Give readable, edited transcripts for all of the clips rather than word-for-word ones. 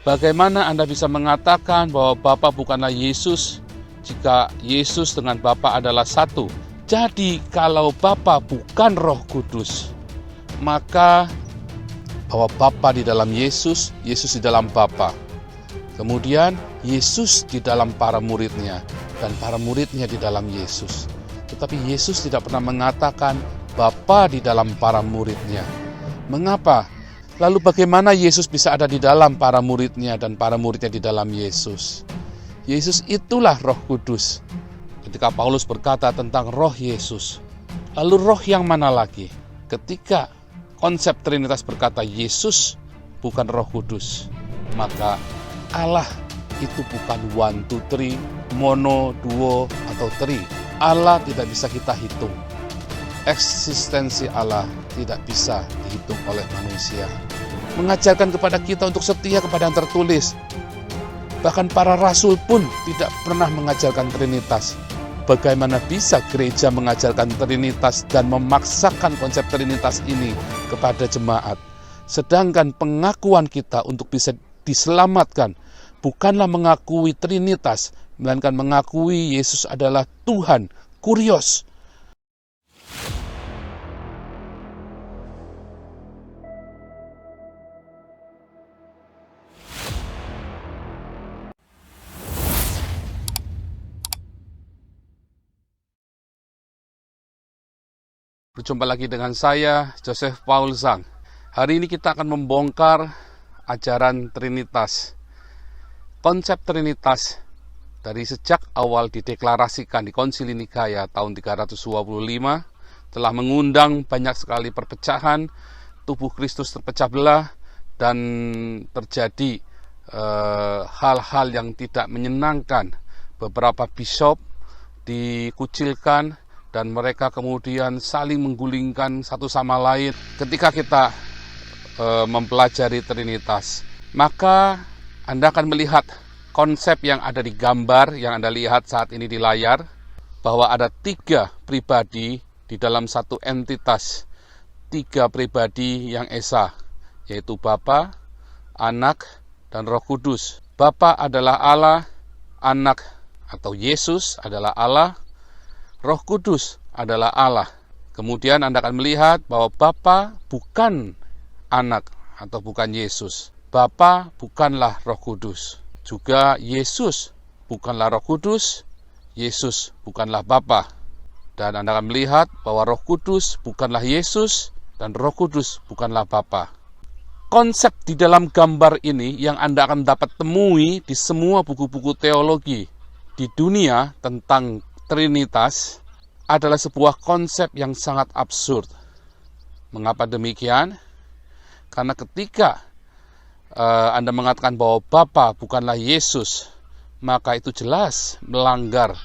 Bagaimana Anda bisa mengatakan bahwa Bapa bukanlah Yesus jika Yesus dengan Bapa adalah satu? Jadi kalau Bapa bukan Roh Kudus, maka bahwa Bapa di dalam Yesus, Yesus di dalam Bapa. Kemudian Yesus di dalam para muridnya dan para muridnya di dalam Yesus. Tetapi Yesus tidak pernah mengatakan Bapa di dalam para muridnya. Mengapa? Lalu bagaimana Yesus bisa ada di dalam para muridnya dan para muridnya di dalam Yesus? Yesus itulah Roh Kudus. Ketika Paulus berkata tentang Roh Yesus, lalu roh yang mana lagi? Ketika konsep Trinitas berkata Yesus bukan Roh Kudus, maka Allah itu bukan 1, 2, 3, mono, duo, atau tri. Allah tidak bisa kita hitung. Eksistensi Allah tidak bisa dihitung oleh manusia. Mengajarkan kepada kita untuk setia kepada yang tertulis. Bahkan para rasul pun tidak pernah mengajarkan Trinitas. Bagaimana bisa gereja mengajarkan Trinitas dan memaksakan konsep Trinitas ini kepada jemaat? Sedangkan pengakuan kita untuk bisa diselamatkan bukanlah mengakui Trinitas, melainkan mengakui Yesus adalah Tuhan, kurios. Berjumpa lagi dengan saya, Joseph Paul Zhang. Hari ini kita akan membongkar ajaran Trinitas. Konsep Trinitas dari sejak awal dideklarasikan di Konsili Nikaya tahun 325 telah mengundang banyak sekali perpecahan, tubuh Kristus terpecah belah, dan terjadi hal-hal yang tidak menyenangkan. Beberapa bishop dikucilkan, dan mereka kemudian saling menggulingkan satu sama lain. Ketika kita mempelajari Trinitas, maka Anda akan melihat konsep yang ada di gambar yang Anda lihat saat ini di layar, bahwa ada 3 pribadi di dalam satu entitas, 3 pribadi yang esa, yaitu Bapa, Anak, dan Roh Kudus. Bapa adalah Allah, Anak atau Yesus adalah Allah, Roh Kudus adalah Allah. Kemudian Anda akan melihat bahwa Bapa bukan Anak atau bukan Yesus. Bapa bukanlah Roh Kudus. Juga Yesus bukanlah Roh Kudus. Yesus bukanlah Bapa. Dan Anda akan melihat bahwa Roh Kudus bukanlah Yesus dan Roh Kudus bukanlah Bapa. Konsep di dalam gambar ini yang Anda akan dapat temui di semua buku-buku teologi di dunia tentang Trinitas adalah sebuah konsep yang sangat absurd. Mengapa demikian? Karena ketika Anda mengatakan bahwa Bapa bukanlah Yesus, maka itu jelas melanggar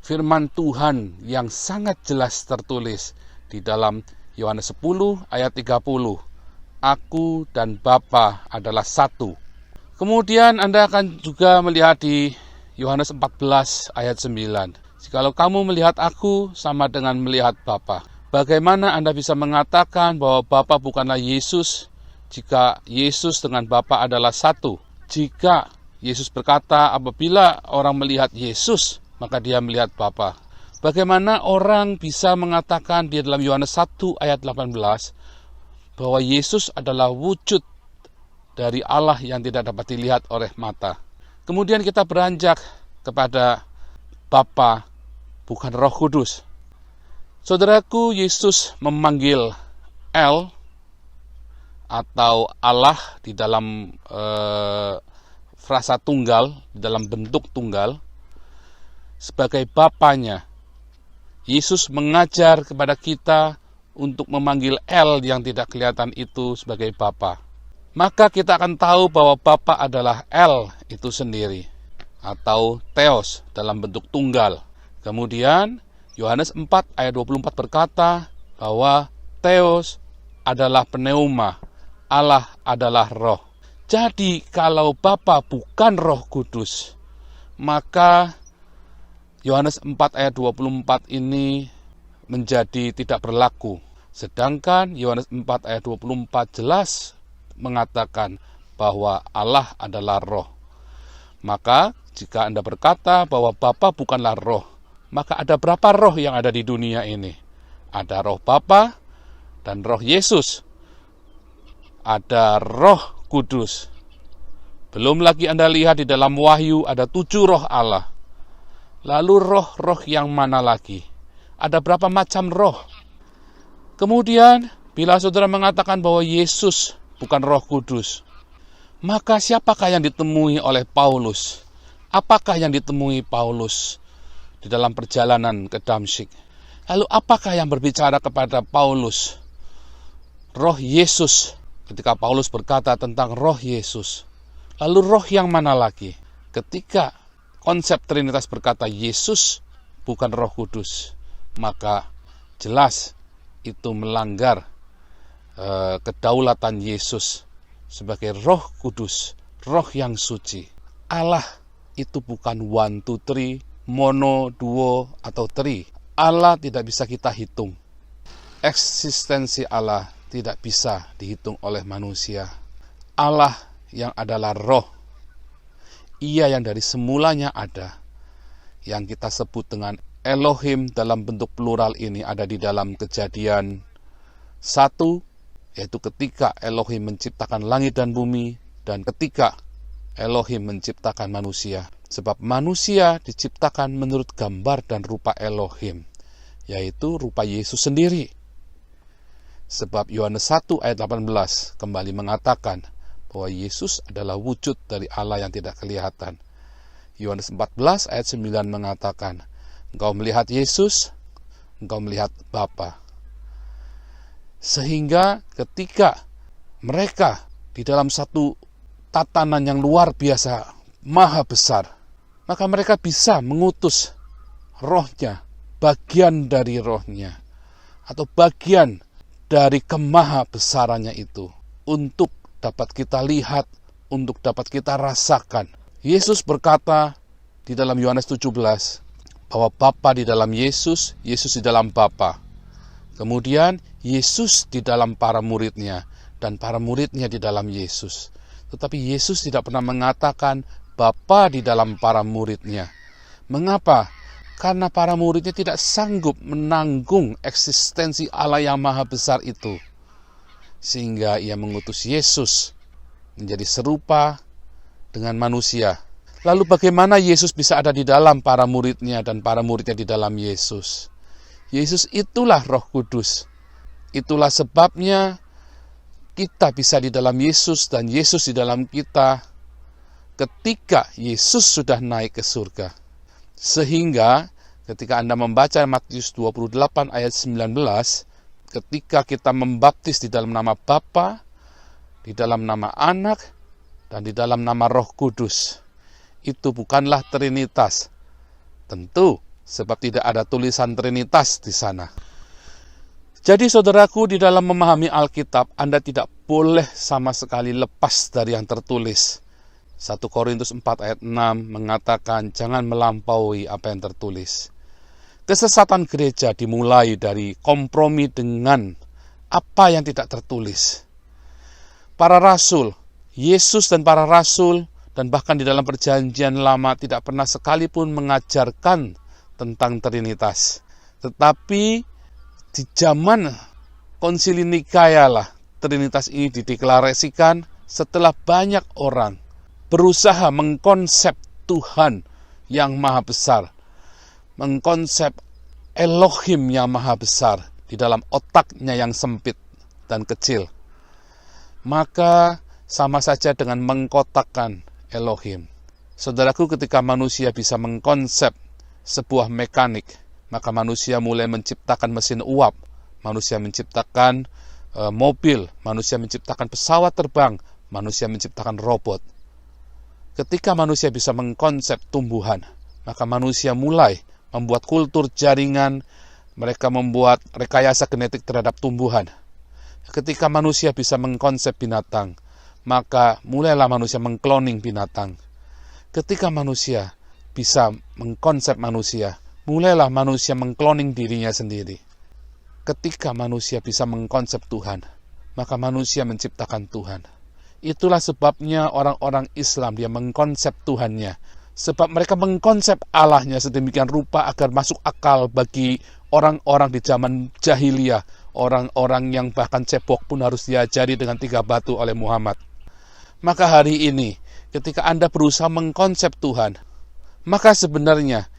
firman Tuhan yang sangat jelas tertulis di dalam Yohanes 10 ayat 30. Aku dan Bapa adalah satu. Kemudian Anda akan juga melihat di Yohanes 14 ayat 9. Jikalau kamu melihat aku sama dengan melihat Bapa. Bagaimana Anda bisa mengatakan bahwa Bapa bukanlah Yesus jika Yesus dengan Bapa adalah satu? Jika Yesus berkata apabila orang melihat Yesus, maka dia melihat Bapa. Bagaimana orang bisa mengatakan di dalam Yohanes 1 ayat 18 bahwa Yesus adalah wujud dari Allah yang tidak dapat dilihat oleh mata? Kemudian kita beranjak kepada Bapa bukan Roh Kudus. Saudaraku, Yesus memanggil El atau Allah di dalam frasa tunggal, di dalam bentuk tunggal, sebagai Bapanya. Yesus mengajar kepada kita untuk memanggil El yang tidak kelihatan itu sebagai Bapa. Maka kita akan tahu bahwa Bapa adalah El itu sendiri, atau Theos dalam bentuk tunggal. Kemudian Yohanes 4 ayat 24 berkata bahwa Theos adalah pneuma, Allah adalah roh. Jadi kalau Bapa bukan Roh Kudus, maka Yohanes 4 ayat 24 ini menjadi tidak berlaku. Sedangkan Yohanes 4 ayat 24 jelas mengatakan bahwa Allah adalah roh. Maka jika Anda berkata bahwa Bapa bukanlah roh, maka ada berapa roh yang ada di dunia ini? Ada roh Bapa dan roh Yesus. Ada roh Kudus. Belum lagi Anda lihat di dalam Wahyu ada 7 roh Allah. Lalu roh-roh yang mana lagi? Ada berapa macam roh? Kemudian, bila saudara mengatakan bahwa Yesus bukan Roh Kudus, maka siapakah yang ditemui oleh Paulus? Apakah yang ditemui Paulus di dalam perjalanan ke Damsyik? Lalu apakah yang berbicara kepada Paulus? Roh Yesus. Ketika Paulus berkata tentang roh Yesus. Lalu roh yang mana lagi? Ketika konsep Trinitas berkata Yesus bukan Roh Kudus, maka jelas itu melanggar kedaulatan Yesus sebagai Roh Kudus, roh yang suci. Allah itu bukan 1, 2, 3, mono, duo, atau tri. Allah tidak bisa kita hitung. Eksistensi Allah tidak bisa dihitung oleh manusia. Allah yang adalah roh, Ia yang dari semulanya ada, yang kita sebut dengan Elohim dalam bentuk plural ini ada di dalam Kejadian 1, yaitu ketika Elohim menciptakan langit dan bumi, dan ketika Elohim menciptakan manusia. Sebab manusia diciptakan menurut gambar dan rupa Elohim, yaitu rupa Yesus sendiri. Sebab Yohanes 1 ayat 18 kembali mengatakan bahwa Yesus adalah wujud dari Allah yang tidak kelihatan. Yohanes 14 ayat 9 mengatakan, engkau melihat Yesus, engkau melihat Bapa. Sehingga ketika mereka di dalam satu tatanan yang luar biasa, maha besar, maka mereka bisa mengutus rohnya, bagian dari rohnya, atau bagian dari kemaha besarannya itu, untuk dapat kita lihat, untuk dapat kita rasakan. Yesus berkata di dalam Yohanes 17, bahwa Bapa di dalam Yesus, Yesus di dalam Bapa. Kemudian Yesus di dalam para muridnya, dan para muridnya di dalam Yesus. Tetapi Yesus tidak pernah mengatakan Bapa di dalam para muridnya. Mengapa? Karena para muridnya tidak sanggup menanggung eksistensi Allah yang maha besar itu. Sehingga ia mengutus Yesus menjadi serupa dengan manusia. Lalu bagaimana Yesus bisa ada di dalam para muridnya dan para muridnya di dalam Yesus? Yesus itulah Roh Kudus. Itulah sebabnya kita bisa di dalam Yesus dan Yesus di dalam kita ketika Yesus sudah naik ke surga. Sehingga ketika Anda membaca Matius 28 ayat 19, ketika kita membaptis di dalam nama Bapa, di dalam nama Anak, dan di dalam nama Roh Kudus, itu bukanlah Trinitas. Tentu, sebab tidak ada tulisan Trinitas di sana. Jadi saudaraku, di dalam memahami Alkitab, Anda tidak boleh sama sekali lepas dari yang tertulis. 1 Korintus 4 ayat 6 mengatakan, jangan melampaui apa yang tertulis. Kesesatan gereja dimulai dari kompromi dengan apa yang tidak tertulis. Para rasul, Yesus dan para rasul, dan bahkan di dalam perjanjian lama tidak pernah sekalipun mengajarkan tentang Trinitas. Tetapi di zaman Konsili Nikaya lah Trinitas ini dideklarasikan setelah banyak orang berusaha mengkonsep Tuhan yang maha besar, mengkonsep Elohim yang maha besar di dalam otaknya yang sempit dan kecil. Maka sama saja dengan mengkotakkan Elohim. Saudaraku, ketika manusia bisa mengkonsep sebuah mekanik, maka manusia mulai menciptakan mesin uap, manusia menciptakan mobil, manusia menciptakan pesawat terbang, manusia menciptakan robot. Ketika manusia bisa mengkonsep tumbuhan, maka manusia mulai membuat kultur jaringan, mereka membuat rekayasa genetik terhadap tumbuhan. Ketika manusia bisa mengkonsep binatang, maka mulailah manusia mengkloning binatang. Ketika manusia bisa mengkonsep manusia, mulailah manusia mengkloning dirinya sendiri. Ketika manusia bisa mengkonsep Tuhan, maka manusia menciptakan Tuhan. Itulah sebabnya orang-orang Islam dia mengkonsep Tuhannya. Sebab mereka mengkonsep Allahnya sedemikian rupa agar masuk akal bagi orang-orang di zaman jahiliyah. Orang-orang yang bahkan cebok pun harus diajari dengan 3 batu oleh Muhammad. Maka hari ini ketika Anda berusaha mengkonsep Tuhan, maka sebenarnya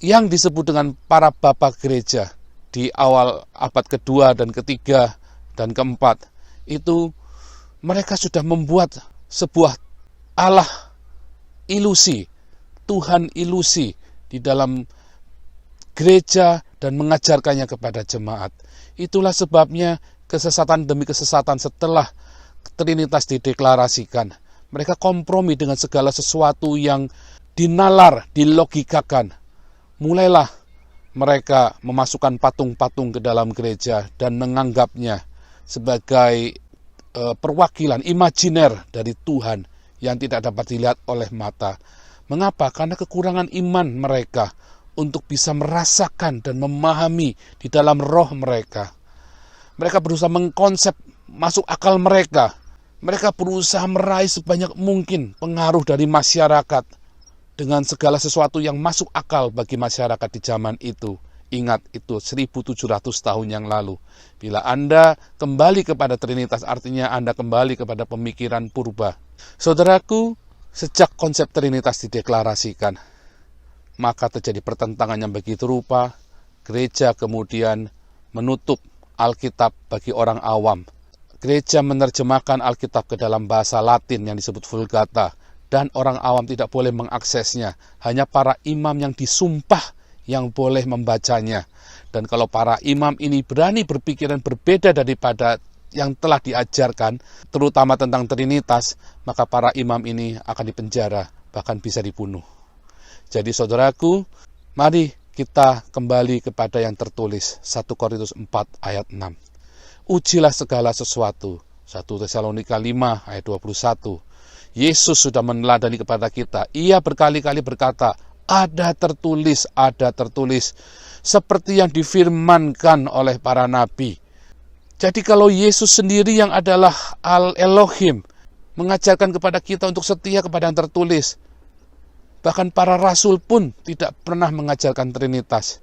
yang disebut dengan para bapak gereja di awal abad kedua dan ketiga dan keempat, itu mereka sudah membuat sebuah Allah ilusi, Tuhan ilusi di dalam gereja dan mengajarkannya kepada jemaat. Itulah sebabnya kesesatan demi kesesatan setelah Trinitas dideklarasikan. Mereka kompromi dengan segala sesuatu yang dinalar, dilogikakan. Mulailah mereka memasukkan patung-patung ke dalam gereja dan menganggapnya sebagai perwakilan imajiner dari Tuhan yang tidak dapat dilihat oleh mata. Mengapa? Karena kekurangan iman mereka untuk bisa merasakan dan memahami di dalam roh mereka. Mereka berusaha mengkonsep masuk akal mereka. Mereka berusaha meraih sebanyak mungkin pengaruh dari masyarakat dengan segala sesuatu yang masuk akal bagi masyarakat di zaman itu. Ingat, itu 1700 tahun yang lalu. Bila Anda kembali kepada Trinitas, artinya Anda kembali kepada pemikiran purba. Saudaraku, sejak konsep Trinitas dideklarasikan, maka terjadi pertentangan yang begitu rupa. Gereja kemudian menutup Alkitab bagi orang awam. Gereja menerjemahkan Alkitab ke dalam bahasa Latin yang disebut Vulgata, dan orang awam tidak boleh mengaksesnya. Hanya para imam yang disumpah yang boleh membacanya. Dan kalau para imam ini berani berpikiran berbeda daripada yang telah diajarkan, terutama tentang Trinitas, maka para imam ini akan dipenjara, bahkan bisa dibunuh. Jadi saudaraku, mari kita kembali kepada yang tertulis 1 Korintus 4 ayat 6. Ujilah segala sesuatu. 1 Tesalonika 5 ayat 21. Yesus sudah meneladani kepada kita. Ia berkali-kali berkata, ada tertulis, ada tertulis. Seperti yang difirmankan oleh para nabi. Jadi kalau Yesus sendiri yang adalah Al-Elohim mengajarkan kepada kita untuk setia kepada yang tertulis. Bahkan para rasul pun tidak pernah mengajarkan Trinitas.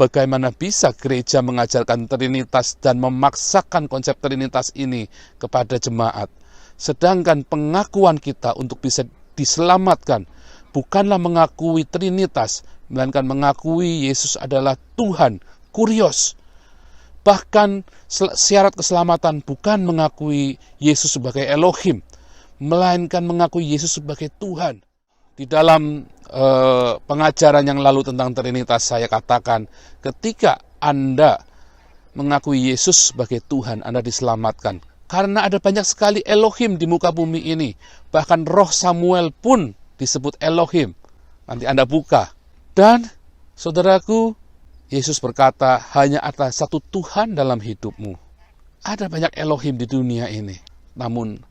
Bagaimana bisa gereja mengajarkan Trinitas dan memaksakan konsep Trinitas ini kepada jemaat? Sedangkan pengakuan kita untuk bisa diselamatkan bukanlah mengakui Trinitas, melainkan mengakui Yesus adalah Tuhan, kurios. Bahkan syarat keselamatan bukan mengakui Yesus sebagai Elohim, melainkan mengakui Yesus sebagai Tuhan. Di dalam pengajaran yang lalu tentang Trinitas saya katakan, ketika Anda mengakui Yesus sebagai Tuhan, Anda diselamatkan. Karena ada banyak sekali Elohim di muka bumi ini. Bahkan roh Samuel pun disebut Elohim. Nanti Anda buka. Dan saudaraku, Yesus berkata, hanya ada satu Tuhan dalam hidupmu. Ada banyak Elohim di dunia ini. Namun,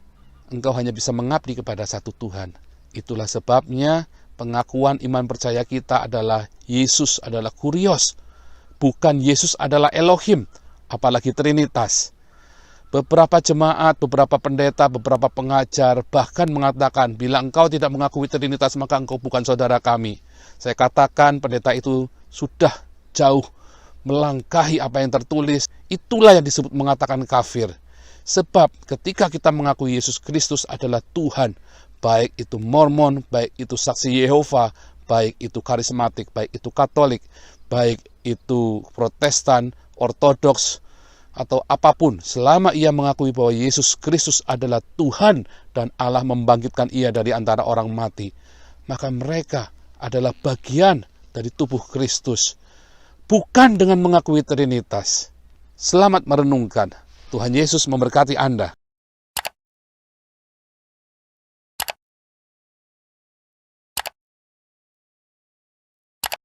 engkau hanya bisa mengabdi kepada satu Tuhan. Itulah sebabnya pengakuan iman percaya kita adalah Yesus adalah kurios. Bukan Yesus adalah Elohim, apalagi Trinitas. Beberapa jemaat, beberapa pendeta, beberapa pengajar bahkan mengatakan, bila engkau tidak mengakui Trinitas, maka engkau bukan saudara kami. Saya katakan pendeta itu sudah jauh melangkahi apa yang tertulis. Itulah yang disebut mengatakan kafir. Sebab ketika kita mengakui Yesus Kristus adalah Tuhan, baik itu Mormon, baik itu Saksi Yehova, baik itu karismatik, baik itu Katolik, baik itu Protestan, Ortodoks, atau apapun, selama ia mengakui bahwa Yesus Kristus adalah Tuhan dan Allah membangkitkan ia dari antara orang mati, maka mereka adalah bagian dari tubuh Kristus. Bukan dengan mengakui Trinitas. Selamat merenungkan. Tuhan Yesus memberkati Anda.